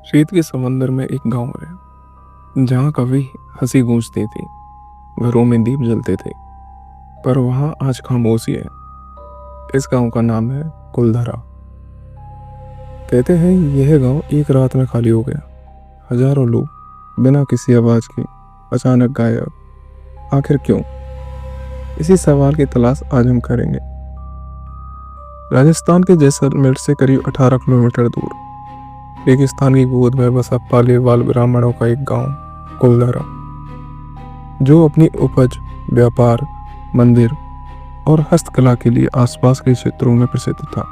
रेत के समंदर में एक गांव है जहां कभी हंसी गूंजती थी, घरों में दीप जलते थे। पर वहां आज खामोशी है। इस गांव का नाम है कुलधरा। कहते हैं यह गांव एक रात में खाली हो गया। हजारों लोग बिना किसी आवाज के अचानक गायब। आखिर क्यों? इसी सवाल की तलाश आज हम करेंगे। राजस्थान के जैसलमेर से करीब 18 किलोमीटर दूर रेगिस्तान की गोद में बसा पालीवाल ब्राह्मणों का एक गांव कुलधरा, जो अपनी उपज, व्यापार, मंदिर और हस्तकला के लिए आसपास के क्षेत्रों में प्रसिद्ध था।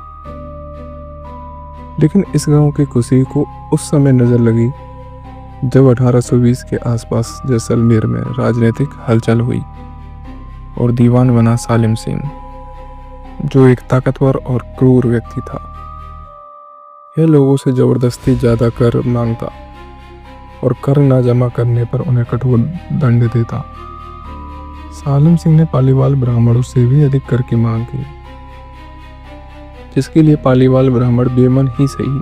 लेकिन इस गांव की खुशी को उस समय नजर लगी जब 1820 के आसपास जैसलमेर में राजनीतिक हलचल हुई और दीवान बना सालिम सिंह, जो एक ताकतवर और क्रूर व्यक्ति था। यह लोगों से जबरदस्ती ज्यादा कर मांगता और कर न जमा करने पर उन्हें कठोर दंड देता। सालिम सिंह ने पालीवाल ब्राह्मणों से भी अधिक कर की मांग की, जिसके लिए पालीवाल ब्राह्मण बेमन ही सही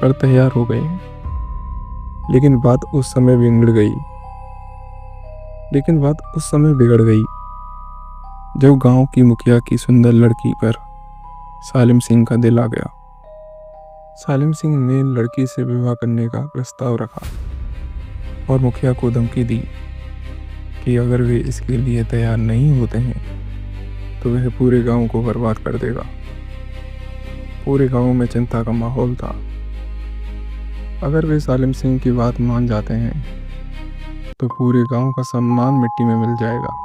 पर तैयार हो गए। लेकिन बात उस समय बिगड़ गई जब गांव की मुखिया की सुंदर लड़की पर सालिम सिंह का दिल आ गया। सालिम सिंह ने लड़की से विवाह करने का प्रस्ताव रखा और मुखिया को धमकी दी कि अगर वे इसके लिए तैयार नहीं होते हैं तो वह पूरे गांव को बर्बाद कर देगा। पूरे गांव में चिंता का माहौल था। अगर वे सालिम सिंह की बात मान जाते हैं तो पूरे गांव का सम्मान मिट्टी में मिल जाएगा,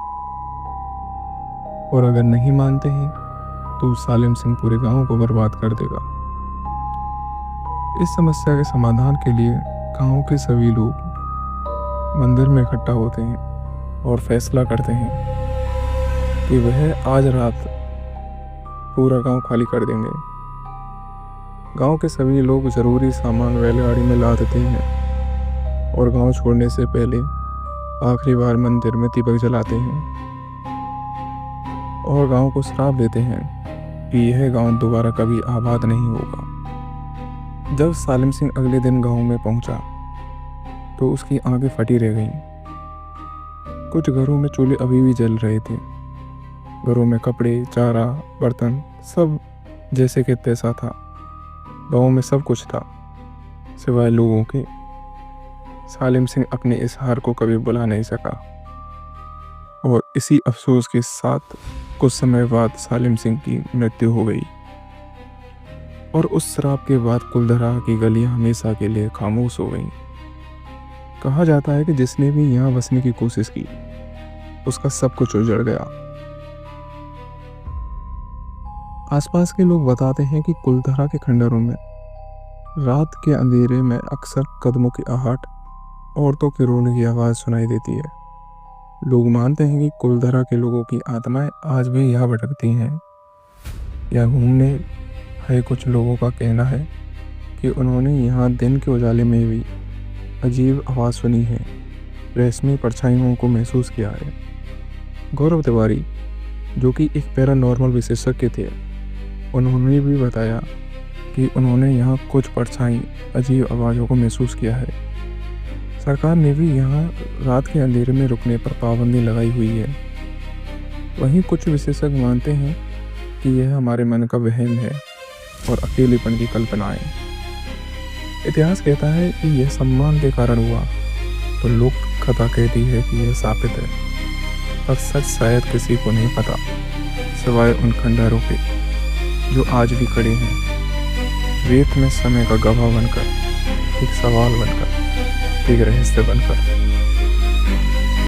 और अगर नहीं मानते हैं तो सालिम सिंह पूरे गांव को बर्बाद कर देगा। इस समस्या के समाधान के लिए गांव के सभी लोग मंदिर में इकट्ठा होते हैं और फैसला करते हैं कि वह आज रात पूरा गांव खाली कर देंगे। गांव के सभी लोग जरूरी सामान बैलगाड़ी में ला देते हैं और गांव छोड़ने से पहले आखिरी बार मंदिर में दीपक जलाते हैं और गांव को श्राप देते हैं कि यह गांव दोबारा कभी आबाद नहीं होगा। जब सालिम सिंह अगले दिन गांव में पहुंचा तो उसकी आंखें फटी रह गईं। कुछ घरों में चूल्हे अभी भी जल रहे थे। घरों में कपड़े, चारा, बर्तन सब जैसे कि तैसा था। गांव में सब कुछ था सिवाय लोगों के। सालिम सिंह अपने इस हार को कभी भुला नहीं सका और इसी अफसोस के साथ कुछ समय बाद सालिम सिंह की मृत्यु हो गई। और उस श्राप के बाद कुलधरा की गलियां हमेशा के लिए खामोश हो गईं। कहा जाता है कि जिसने भी यहाँ बसने की कोशिश की उसका सब कुछ उजड़ गया। आसपास के लोग बताते हैं कि कुलधरा के खंडरों में रात के अंधेरे में अक्सर कदमों की आहट, औरतों के रोने की आवाज सुनाई देती है। लोग मानते हैं कि कुलधरा के लोगों की आत्माएं आज भी यहाँ भटकती हैं या घूमने है। कुछ लोगों का कहना है कि उन्होंने यहाँ दिन के उजाले में भी अजीब आवाज़ सुनी है, रहस्यमय परछाइयों को महसूस किया है। गौरव तिवारी, जो कि एक पैरानॉर्मल विशेषज्ञ थे, उन्होंने भी बताया कि उन्होंने यहाँ कुछ परछाई, अजीब आवाज़ों को महसूस किया है। सरकार ने भी यहाँ रात के अंधेरे में रुकने पर पाबंदी लगाई हुई है। वहीं कुछ विशेषज्ञ मानते हैं कि यह हमारे मन का वहम है और अकेलेपन की कल्पनाएं। इतिहास कहता है कि यह सम्मान के कारण हुआ, तो लोक कथा कहती है कि यह साबित है, पर सच शायद किसी को नहीं पता सिवाय उन खंडहरों के जो आज भी खड़े हैं, रेत में समय का गवाह बनकर, एक सवाल बनकर, एक रहस्य बनकर।